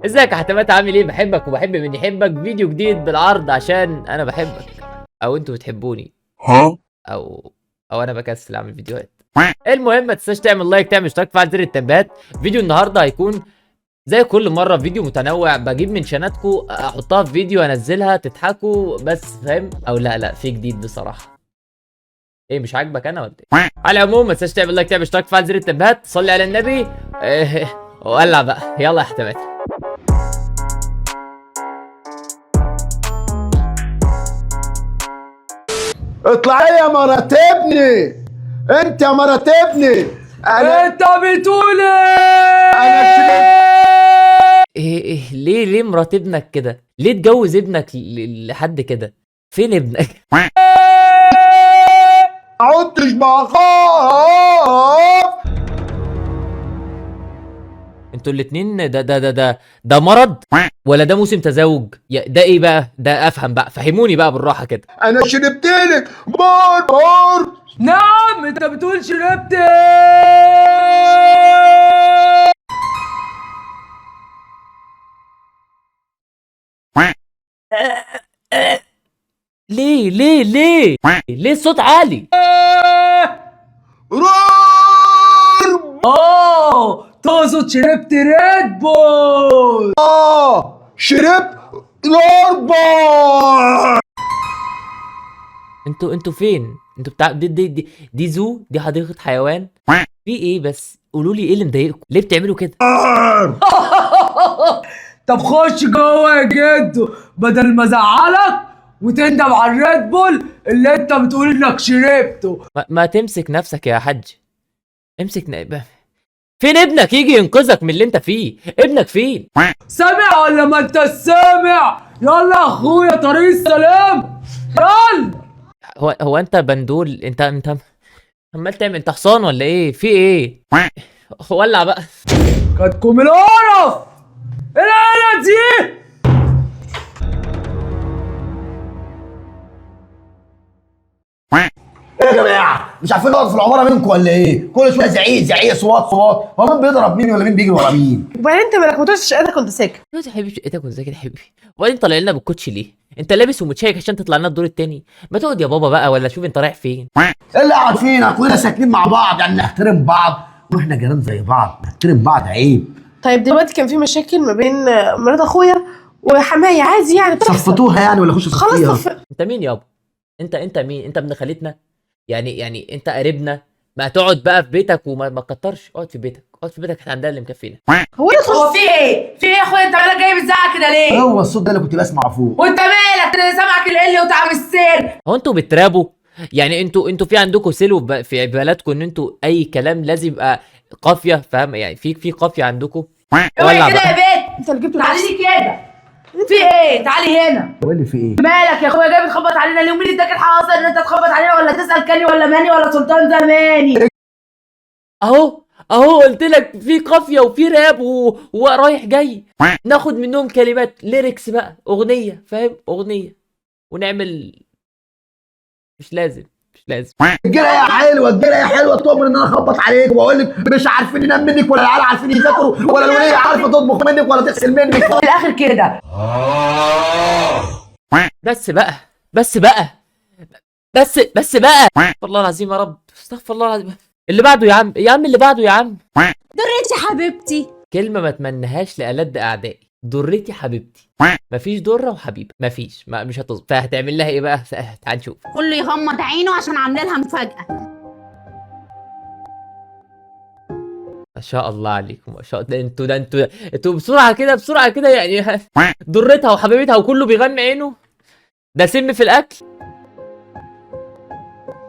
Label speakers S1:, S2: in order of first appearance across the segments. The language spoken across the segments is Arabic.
S1: ازيك يا حتمات، عامل ايه؟ بحبك وبحب من يحبك. فيديو جديد بالعرض عشان انا بحبك او انتوا بتحبوني
S2: ها
S1: او انا بكسل اعمل فيديوهات. المهم ما تنساش تعمل لايك، تعمل اشتراك، فعل زر التنبيهات. فيديو النهارده هيكون زي كل مره فيديو متنوع، بجيب من شاناتكو احطها في فيديو انزلها تضحكوا بس، فاهم؟ او لا في جديد بصراحه. ايه مش عاجبك انا ولا ايه؟ على العموم ما تنساش تعمل لايك، تعمل اشتراك، فعل زر التنبيهات، صلي على النبي. ولع بقى، يلا يا حتمات.
S2: اطلعي يا مرات ابني. انت يا مرات ابني.
S3: انت بتقول
S2: انا
S1: ايه ليه مرات ابنك كده؟ ليه تجوز ابنك لحد كده؟ فين ابنك؟
S2: عدتش بخاف.
S1: انتوا الاتنين ده مرض ولا ده موسم تزاوج؟ ده ايه بقى؟ ده افهم بقى، فهموني بقى بالراحه كده.
S2: انا شربتلك بور.
S3: نعم انت بتقول شربت
S1: ليه الصوت عالي؟
S2: رور.
S3: تقصد شربت ريد بول.
S2: شربت رور.
S1: انتوا فين؟ انتوا بتاع دي زو؟ دي حديقه حيوان؟ في ايه بس؟ قولوا لي ايه اللي مضايقكم؟ ليه بتعملوا كده؟
S3: طب خش جوه يا جدو بدل ما ازعلك وتندم على الريد بول اللي انت بتقول انك شربته.
S1: ما تمسك نفسك يا حاج. فين ابنك يجي ينقذك من اللي انت فيه؟ ابنك فين؟
S3: سامع ولا ما انت سامع؟ يلا يا اخويا طريق السلام، يلا.
S1: هو انت بندول؟ انت عمال تعمل، انت حصان ولا ايه؟ في ايه؟ ولع بقى.
S3: كاتكم القرف العيله دي.
S2: ايه يا جماعه، مش عارفين نقعد في العماره منكم ولا ايه؟ كل شويه زعيق صوات. هو مين بيضرب مين ولا مين بيجري ورا مين؟
S4: وبعدين انت مالك ما تقولش انا كنت ساكت.
S1: دلوقتي يا حبيبي شقتك وازيك يا حبيبي؟ وبعدين طالع لنا بالكوتشي ليه؟ انت لابس ومتشيك عشان تطلع لنا الدور التاني؟ ما تقعد يا بابا بقى، ولا شوف انت رايح فين؟
S2: ايه اللي قاعد فينا؟ كلنا ساكنين مع بعض، يعني نحترم بعض واحنا جيران زي بعض، نحترم بعض عيب.
S4: طيب دلوقتي كان في مشاكل ما بين مرات اخويا وحماية، عادي يعني بتحصل.
S2: صفتوها يعني ولا خش
S4: خلاص
S2: صفيها؟
S1: انت مين يابا؟ انت مين؟ انت ابن خالتنا؟ يعني انت قريبنا؟ ما تقعد بقى في بيتك وما تكترش. اقعد في بيتك، احنا عندنا اللي مكفينا.
S4: هو ايه
S3: هو في ايه؟ في ايه يا اخويا؟ انت مالك جاي بتزعق كده ليه؟
S2: هو الصوت ده اللي كنت بسمعه فوق.
S3: وانت مالك؟ انا سامعك القل وتعب السير.
S1: هو انتوا بترابوا؟ يعني انتوا في عندكم سلو في بلدكم ان انتوا اي كلام لازم يبقى قافيه، فاهم؟ يعني في قافيه عندكم.
S3: اوعي كده يا بنت،
S4: انت اللي جبته
S3: تعالي لي كده. في ايه؟ تعالي هنا.
S2: هو اللي في ايه؟
S3: مالك يا اخويا جاي بتخبط علينا ليه؟ ومين اداك الحق اصلا ان انت تخبط علينا؟ ولا تسال كاني ولا ماني ولا سلطان زماني؟
S1: اهو قلت لك في قافيه وفي راب ورايح جاي. ناخد منهم كلمات ليركس بقى، اغنيه، فاهم؟ اغنيه ونعمل. مش لازم.
S2: الجيرة يا حلوه تؤمر ان انا اخبط عليك واقول لك مش عارفين ننام منك، ولا العيال عارفين يذاكروا، ولا الوليه عارفه تطبخ منك ولا تغسل منك.
S3: في الاخر كده.
S1: بس بقى والله العظيم يا رب، استغفر الله العظيم. اللي بعده يا عم اللي بعده يا عم.
S5: دريتي حبيبتي.
S1: كلمه ما اتمنهاش لألد اعدائي. ضرتي حبيبتي. مفيش ضره وحبيبه، مفيش، مش هتظبط. فهتعمل لها ايه بقى؟ تعال نشوف.
S5: كله يغمض عينه عشان عامله لها مفاجأة.
S1: ما شاء الله عليكم، ما شاء الله. انتوا بسرعه كده يعني. ضرتها وحبيبتها وكله بيغمي عينه. ده سم في الاكل.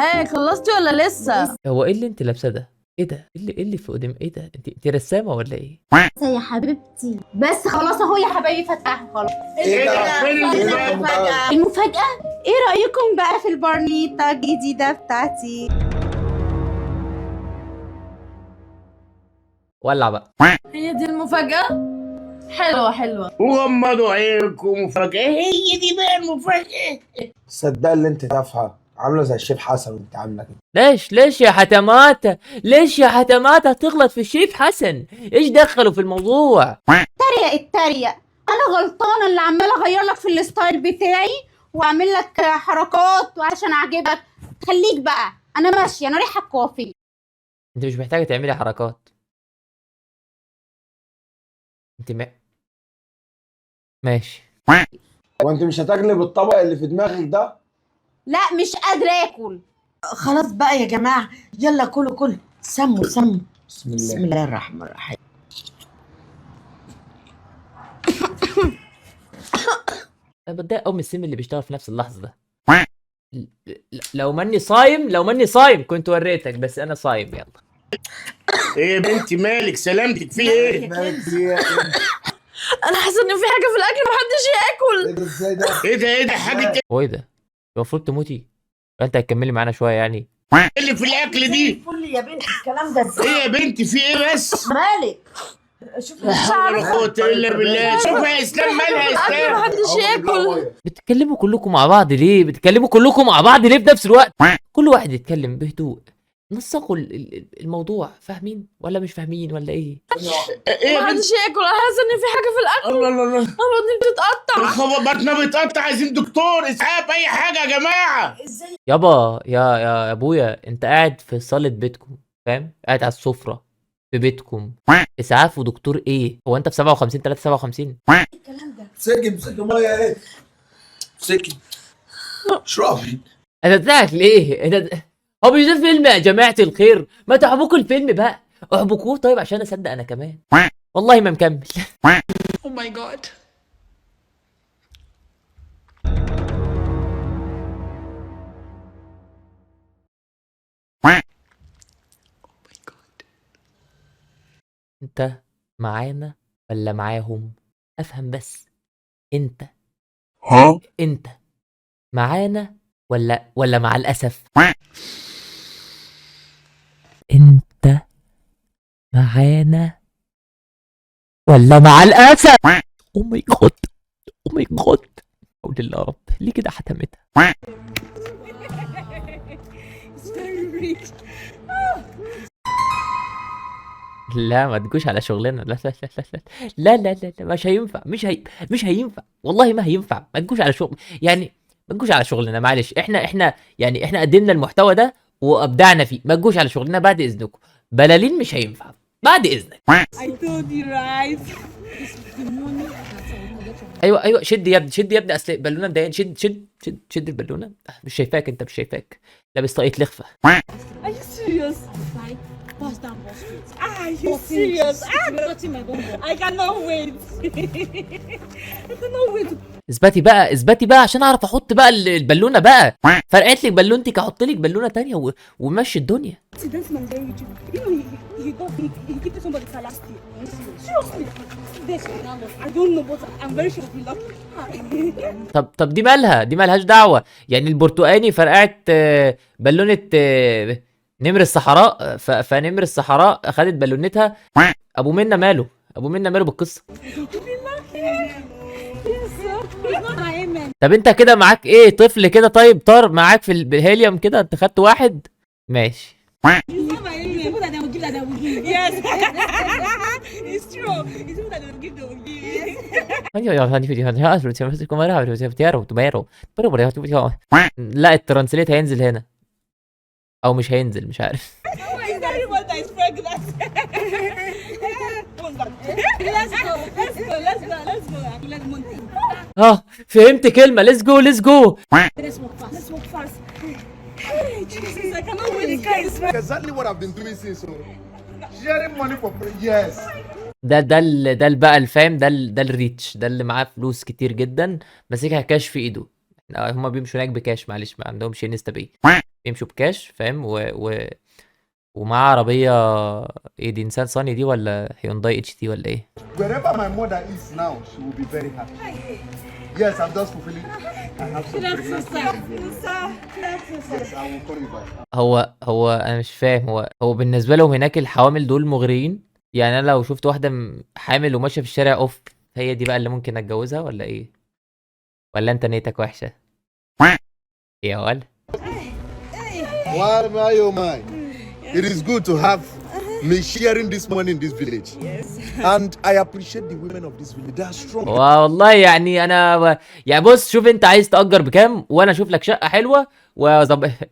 S5: ايه خلصتي ولا لسه؟
S1: هو ايه اللي انت لابسه ده؟ ايه ده؟ ايه اللي في قدام؟ ايه ده؟ انت رسامه ولا ايه؟
S5: يا حبيبتي بس خلاص اهو يا حبايبي فتحوا خلاص.
S2: ايه ده؟ فين
S5: المفاجأة؟ المفاجأة؟ ايه رأيكم بقى في البرنيطة الجديدة بتاعتي؟
S1: ولع بقى.
S5: هي دي المفاجأة؟ حلوة.
S6: وغمضوا عينكم مفاجأة، هي دي بقى المفاجأة.
S2: صدق اللي انت تافهه، عامله زي الشيف حسن وانت عامله كده.
S1: ليش يا حتمات تغلط في الشيف حسن؟ ايش دخلوا في الموضوع؟
S5: ده اتريق. انا غلطانه اللي عماله اغير لك في الستايل بتاعي واعمل لك حركات وعشان اعجبك. خليك بقى، انا ماشيه، انا رايحه الكوافير.
S1: انت مش محتاجه تعملي حركات. انت ماشي.
S7: هو انت مش هتاكلي بالطبق اللي في دماغك ده؟
S5: لا مش قادره اكل.
S8: خلاص بقى يا جماعة، يلا كلوا سموا.
S7: بسم
S8: بسم
S7: الله.
S8: الله الرحمن الرحيم.
S1: انا بتضايق قوي من السم اللي بيشتغل في نفس اللحظه ده. لو ماني صايم كنت وريتك، بس انا صايم. يلا.
S6: ايه يا بنتي مالك؟ سلامتك في ايه؟
S4: انا حاسه ان في حاجه في الاكل محدش ياكل.
S7: ايه ده؟ ازاي ده؟
S6: ايه ده حاجه
S1: هو ايه ده؟ المفروض تموتي. انت هتكملي معانا شويه يعني.
S6: إيه اللي في الاكل دي؟
S8: الفل يا بنت، الكلام ده ازاي؟
S6: ايه يا بنتي في ايه بس؟
S8: مالك؟ شوف
S6: لا حول ولا قوه الا بالله. شوف يا اسلام، مالها يا
S4: الاكل
S6: اسلام؟
S4: محدش ياكل.
S1: بتتكلموا كلكم مع بعض ليه؟ في نفس الوقت؟ كل واحد يتكلم بهدوء. نسقوا الموضوع. فاهمين ولا مش فاهمين ولا ايه؟
S6: ايه يا بنتي؟
S4: محدش ياكل. انا حاسه ان في حاجه في الاكل.
S6: الله
S4: انا بطني بتتقطع.
S6: بطننا بيتقطع، عايزين دكتور اسعاف اي حاجه يا جماعه.
S1: يابا يا ابويا، انت قاعد في صاله بيتكم، فاهم؟ قاعد على السفره في بيتكم. اسعاف ودكتور ايه؟ هو انت في 57 357؟
S7: مسكي ميه ايه؟ مسكي اشربي.
S1: انت بتضحك ليه؟ هو مش ده فيلم يا جماعه الخير؟ ما تحبكوا الفيلم بقى، احبكوه طيب عشان اصدق انا كمان. والله ما مكمل.
S4: او ماي جاد.
S1: انت معانا ولا معاهم؟ افهم بس. انت معانا ولا مع الاسف؟ انت معانا ولا مع الاسف؟ او ماي جاد حول الله يا رب، ليه كده حتمتها؟ لا ما تجوش على شغلنا. لا مش هينفع والله ما هينفع. ما تجوش على شغل يعني، ما تجوش على شغلنا معلش. احنا يعني احنا قدمنا المحتوى ده وابدعنا فيه. ما تجوش على شغلنا بعد اذنكم. بلالين مش هينفع بعد اذنك. ايوه شد يا ابني اصل البالونه مضايقاني. شد البالونه. مش شايفاك، انت مش شايفاك، لابس طاقية لخفه. اثبتي بقى عشان اعرف احط بقى البالونه بقى. فرقت لك بالونتك، احط لك بالونه تانية ومشي الدنيا. طب دي مالهاش دعوه يعني. البرتقاني فرقعت بالونه نمر الصحراء، فنمر الصحراء خدت بالونتها. ابو منى ماله بالقصه؟ طب انت كده معاك ايه؟ طفل كده طيب طار معاك في الهيليوم كده، انت خدت واحد ماشي. لا الترانسليت هينزل هنا او مش هينزل، مش عارف. فهمت كلمة. let's go.
S7: Exactly what I've been doing since. Sharing money for free. Yes.
S1: ده بقى الفام. ده الريتش، ده اللي معاه فلوس كتير جدا ماسكها كاش في ايده. هما بيمشوا هناك بكاش، معلش ما عندهمش انستا باي، بيمشوا بكاش فاهم. ومعاه عربية ايه دي؟ نيسان صاني دي ولا هيونداي اتش تي ولا ايه؟
S7: Wherever my mother is now, she will be very happy. Yes, I'm just fulfilling. I have some pregnancy. Yes, I will call you back.
S1: هو انا مش فاهم. هو بالنسبة لهم هناك الحوامل دول مغريين يعني. انا لو شفت واحدة حامل وماشية في الشارع اوف، هي دي بقى اللي ممكن اتجوزها ولا ايه؟ ولا انت نيتك وحشة يا ولد؟
S7: Why am I your mind? It is good to have me sharing this money in this village. Yes. And I appreciate the women of this village. They are strong.
S1: والله يعني انا يعني بص شوف انت عايز تأجر بكام وانا اشوف لك شقة حلوة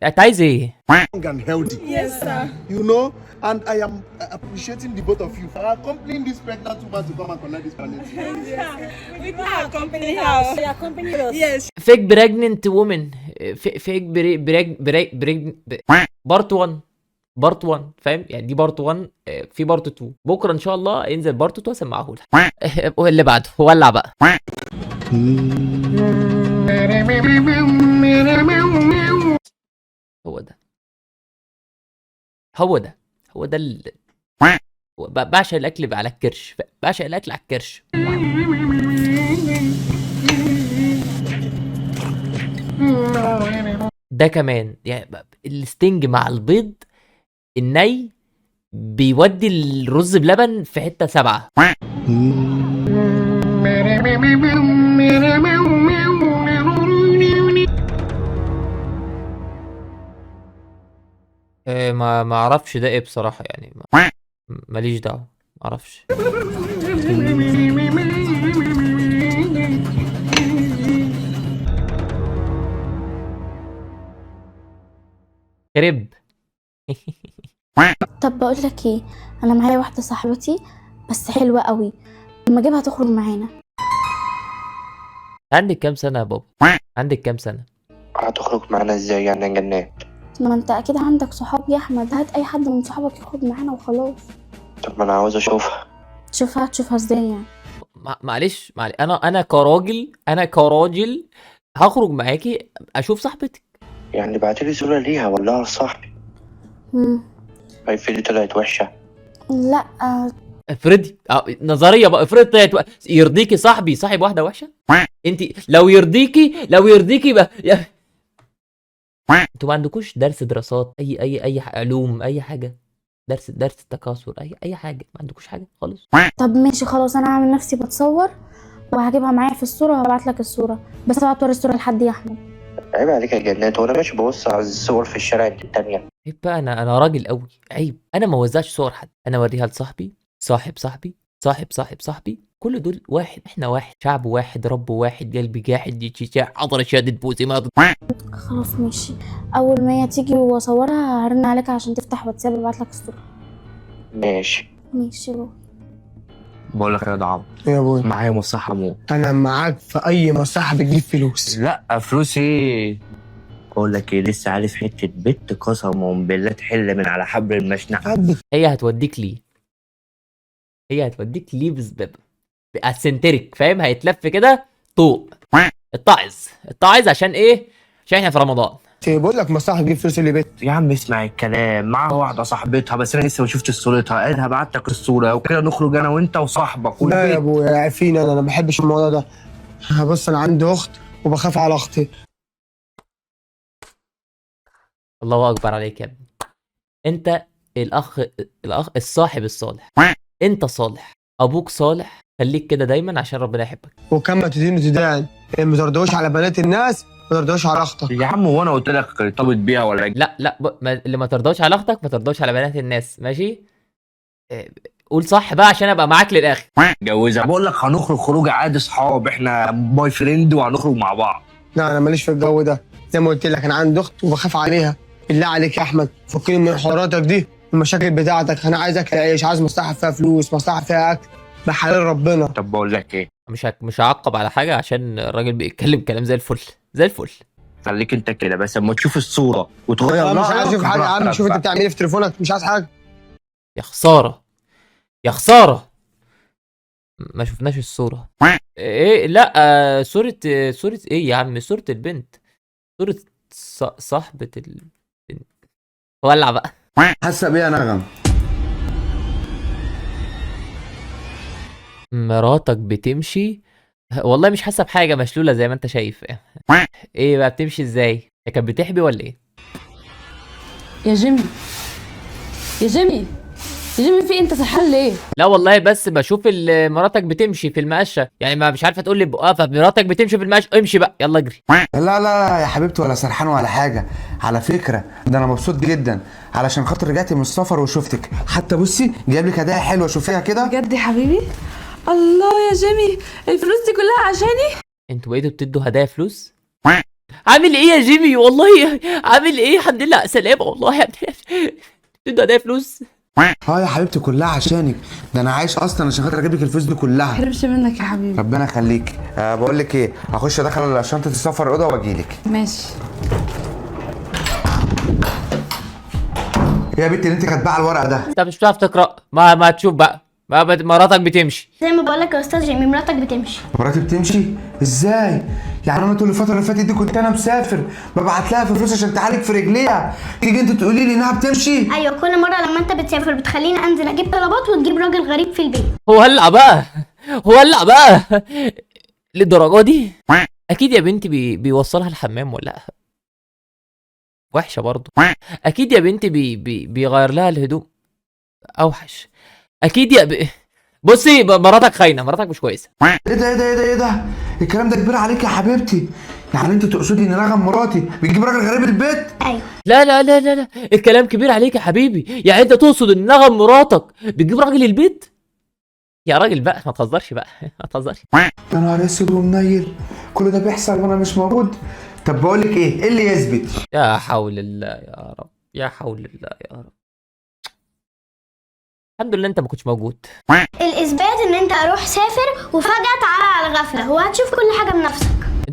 S1: انت عايز ايه؟
S7: And healthy. Yes, sir. You know, and I am appreciating the both of you for accompanying this pregnant woman to come and collect this planet.
S9: We can accompany her. She accompany us. Yes.
S1: fake pregnant woman fake بارت 1 بارت 1 فاهم يعني دي بارت 1 في بارت 2 بكره ان شاء الله ينزل بارت 2 اسمعه لك. واللي بعده ولع بقى. هو ده هو ده هو ده بعشق الاكل على الكرش، بعشق الاكل على الكرش. ده كمان يعني الستنج مع البيض الني بيودي الرز بلبن في حتة 7. ما اعرفش ده ايه بصراحة يعني ماليش دعوة ما اعرفش. كريب.
S10: طب بقول لك ايه، انا معايا واحده صاحبتي بس حلوه قوي، لما اجيبها تخرج معانا.
S1: عندك كام سنة يا بابا؟ عندك كام سنة؟
S11: هتخرج معانا ازاي يعني يا جنات؟
S10: ما انت اكيد عندك صحاب يا احمد، هات اي حد من صحابك يخرج معانا وخلاص.
S11: طب ما انا عاوز اشوفها.
S10: تشوفها ازاي يعني؟
S1: معلش انا كراجل هخرج معاكي اشوف صاحبتك.
S11: يعني بعتلي صورة ليها ولا صاحبي؟ افرضي طلعت وحشة؟
S10: لا
S1: افرضي نظرية بقى، افرضي طلعت يرضيكي صاحب واحدة وحشة؟ انت لو يرضيكي بقى انتوا ما عندكوش درس دراسات اي علوم اي حاجة؟ درس التكاثر اي حاجة؟ ما عندكوش حاجة خالص؟
S10: طب ماشي خلاص، انا هعمل نفسي بتصور وهجيبها معايا في الصورة وهبعت لك الصورة، بس اوعى توري الصورة لحد يا احمد.
S11: عيب عليك يا جنات، وانا ماشي ببص على الصور في الشارع التانية.
S1: عيب بقى، انا راجل قوي، عيب. انا ما وزعش صور حد، انا اوريها لصاحبي، صاحبي، كل دول واحد، احنا واحد، شعب واحد، رب واحد، قلبي جاحد، عضلة شادد بوزي ما
S10: خلاص ماشي، اول ما هي تيجي واصورها هرن عليك عشان تفتح واتساب وابعت لك الصورة.
S11: ماشي
S10: بابا.
S12: بقول لك يا دعم
S2: إيه يا ابوي؟
S12: معايا مصلحة موت.
S2: انا معاك في اي مصلحه بتجيب فلوس.
S12: لا فلوس ايه؟
S11: بقول لك ايه، لسه عارف حتة بنت قسما بالله تحل من على حبل المشنقة.
S1: هي هتوديك ليه السنتريك فاهم، هيتلف كده طوق الطاعز عشان ايه؟ عشان احنا في رمضان.
S2: بقول لك مصلحه تجيب فلوس اللي بيت.
S12: يا عم اسمع الكلام، معاها واحده صاحبتها بس انا لسه ما شفتش صورتها، قالها بعت لك الصوره وكده نخرج انا وانت وصاحبك
S2: لا يا ابويا عارفين، انا ما بحبش الموضوع ده. بص انا عندي اخت وبخاف على اختي.
S1: الله اكبر عليك يا ابني، انت الاخ الصاحب الصالح، انت صالح، ابوك صالح، خليك كده دايما عشان ربنا يحبك.
S2: وكما تدين تدان، ما ترضوش على بنات الناس، ما ترضوش على اختك.
S12: يا عم وانا قلت لك ارتبط بيها ولا
S1: لا اللي ما ترضاش على اختك ما ترضاش على بنات الناس، ماشي؟ قول صح بقى عشان ابقى معاك للاخر.
S12: جوزها. بقول لك هنخرج خروج عادي صحاب، احنا باي فريند وهنخرج مع بعض.
S2: لا انا ماليش في الجو ده، زي ما قلت لك انا عندي اخت وبخاف عليها. بالله عليك يا احمد فكني من حواراتك دي، المشاكل بتاعتك. انا عايز اكل عيش، عايز مصلحه فيها فلوس، مصلحه فيها اكل بحلال ربنا.
S12: طب بقول لك ايه،
S1: مش هعقب على حاجه عشان الراجل بيتكلم كلام زي الفل.
S12: خليك انت كده بس اما تشوف الصوره وتغير.
S2: مش عايز اشوف حاجه يا عم، شوف انت بتعمل ايه في تليفونك، مش عايز حاجه.
S1: يا خساره ما شفناش الصوره. ايه لا صوره ايه يا عم؟ صوره البنت، صوره صاحبه البنت. ولع بقى.
S13: حاسه بيه يا نغم؟
S1: مراتك بتمشي والله مش حاسه بحاجه، مشلوله زي ما انت شايف. ايه بقى بتمشي ازاي؟ هي كانت بتحبي ولا ايه؟
S14: يا جيمي
S9: جيمي في انت سرحان ليه؟
S1: لا والله بس بشوف مراتك بتمشي في المقشه، يعني ما مش عارفه تقول لي بقى مراتك بتمشي في المقشه، امشي بقى يلا اجري.
S13: لا لا يا حبيبتي ولا سرحان ولا حاجه، على فكره ده انا مبسوط جدا علشان خاطر رجعتي من السفر وشفتك، حتى بصي جايب لك هدايا حلوه شوفيها كده.
S9: بجد يا حبيبي؟ الله يا جيمي، الفلوس دي كلها عشاني؟
S1: انتوا بقيتوا بتدوا هدايا فلوس؟ عامل ايه يا جيمي؟ والله عامل ايه؟ الحمد لله على السلامه والله يا ابني. بتدوا هدايا فلوس؟
S13: يا حبيبتي كلها عشانك، ده انا عايش اصلا عشان خاطر اجيب لك الفلوس دي كلها.
S9: محرمش منك يا حبيبي.
S13: ربنا يخليك. بقول لك ايه، هخش ادخل شنطه السفر الاوضه واجيلك.
S9: ماشي.
S13: يا بنتي اللي انت كاتباه الورق ده
S1: انت مش بتعرف تقرا؟ ما تشوف بقى، مراتك بتمشي
S10: زي ما بقولك يا استاذ جيمي، مراتك بتمشي.
S13: مراتي بتمشي ازاي؟ يعني انا طول الفتره اللي فاتت دي كنت انا مسافر ببعت لها في فلوس عشان تعالج في رجليها، تيجي انت تقولي لي انها بتمشي؟
S10: ايوه، كل مره لما انت بتسافر بتخليني انزل اجيب طلبات وتجيب راجل غريب في البيت.
S1: هو هلع بقى للدرجه دي؟ اكيد يا بنتي بيوصلها الحمام ولا وحشه برضه؟ اكيد يا بنتي بيغير لها الهدوم اوحش؟ اكيد بصي مراتك خاينه، مراتك مش كويسه.
S13: ايه ده الكلام ده كبير عليك يا حبيبتي، يعني انت تقصدي ان رغم مراتي بتجيب راجل غريب البيت؟
S10: ايوه.
S1: لا لا لا لا لا، الكلام كبير عليك يا حبيبي، يعني انت تقصد ان رغم مراتك بتجيب راجل البيت؟ يا راجل بقى ما تهزرش بقى، ما تهزرش.
S13: يا نهار اسود ومنيل، كل ده بيحصل وانا مش موجود؟ طب بقول لك ايه اللي يثبت؟
S1: يا حول الله يا رب، يا حول الله يا رب. الحمد لله انت ما كنتش موجود.
S10: الاثبات ان انت اروح سافر وفجاه تعالى على غفله وهتشوف كل حاجه بنفسك.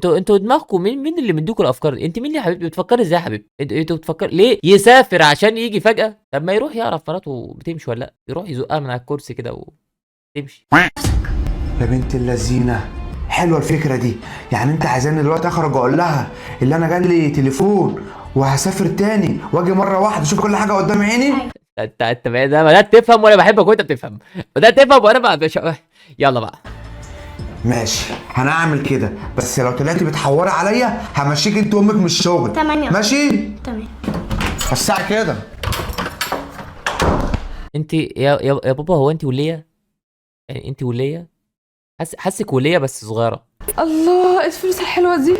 S1: انتوا دماغكم مين اللي مديكوا الافكار دي؟ انت مين يا حبيبتي؟ بتفكري ازاي يا حبيبتي؟ انتوا بتفكر ليه يسافر عشان يجي فجاه؟ طب ما يروح يعرف مراته بتمشي ولا لا، يروح يزقها من على الكرسي كده وتمشي.
S13: يا بنت اللذينه حلوه الفكره دي، يعني انت عايزاني دلوقتي اخرج واقول لها اللي انا جالي تليفون وهسافر تاني واجي مره واحده اشوف كل حاجه قدام عيني؟
S1: انت بدات تفهم وانا بحبك وانت بتفهم، بدات تفهم وانا بقى يلا بقى.
S13: ماشي هنعمل كده، بس لو طلعتي بتحوري عليا همشيك انت وامك من الشغل.
S10: تمام
S13: ماشي؟
S10: تمام.
S13: الساعه كده.
S1: انت يا بابا، هو انت وليه؟ يعني انت وليه؟ حاسك وليه بس صغيره.
S9: الله، الفلوس الحلوه دي.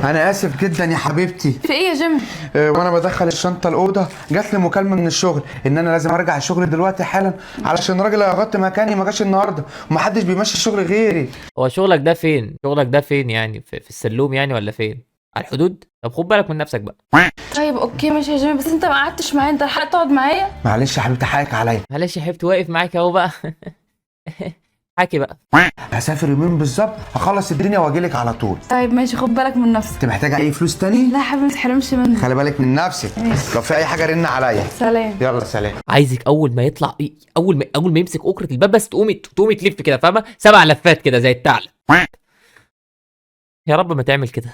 S13: انا اسف جدا يا حبيبتي.
S9: في ايه يا جيمي؟
S13: وانا بدخل الشنطه الاوضه جات لي مكالمه من الشغل ان انا لازم ارجع الشغل دلوقتي حالا، علشان الراجل اللي هيغطي مكاني ما جاش النهارده ومحدش بيمشي الشغل غيري.
S1: هو شغلك ده فين؟ يعني في السلوم يعني ولا فين؟ على الحدود؟ طب خد بالك من نفسك بقى.
S9: طيب اوكي ماشي يا جيمي، بس انت ما قعدتش معايا، انت لحقت تقعد معايا؟
S13: معلش يا حبيبتي حقك عليا.
S1: معلش يا حبيبتي، واقف معاك اهو بقى. حكي بقى.
S13: هسافر يومين بالظبط، هخلص الدنيا واجيلك على طول.
S9: طيب ماشي، خد بالك من نفسك.
S13: انت محتاجه اي فلوس تاني؟
S9: لا يا حبيبي ما تحرمش مني.
S13: خلي بالك من نفسك. لو في اي حاجه رن عليا.
S9: سلام.
S13: يلا سلام.
S1: عايزك اول ما يطلع اول ما يمسك اكره الباب بس تقومي تلف كده، فاهمه؟ 7 لفات كده زي الثعلب. يا رب ما تعمل كده.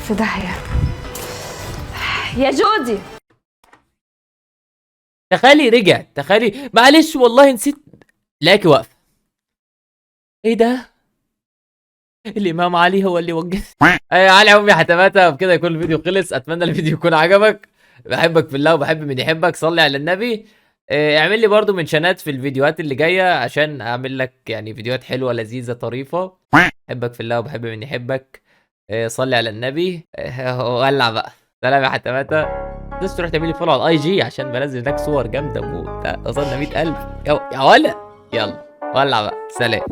S9: في داهيه يا جودي.
S1: تخيلي رجع، تخيلي. معلش والله نسيت لاقي واقفه. ايه ده؟ الامام علي هو اللي وجه. علي امي حتماتها. وبكده يكون الفيديو خلص. اتمنى الفيديو يكون عجبك. بحبك في الله وبحب من يحبك. صلي على النبي. اعمل لي برضو منشنات في الفيديوهات اللي جايه عشان اعمل لك يعني فيديوهات حلوه لذيذه طريفه. بحبك في الله وبحب من يحبك. صلي على النبي. ولع بقى. سلام يا حتماتها. بس تروح تعملي فولو على الاي جي عشان بنزل هناك صور جامده وصلنا 100,000. يا ولا يلا ولع بقى. سلام.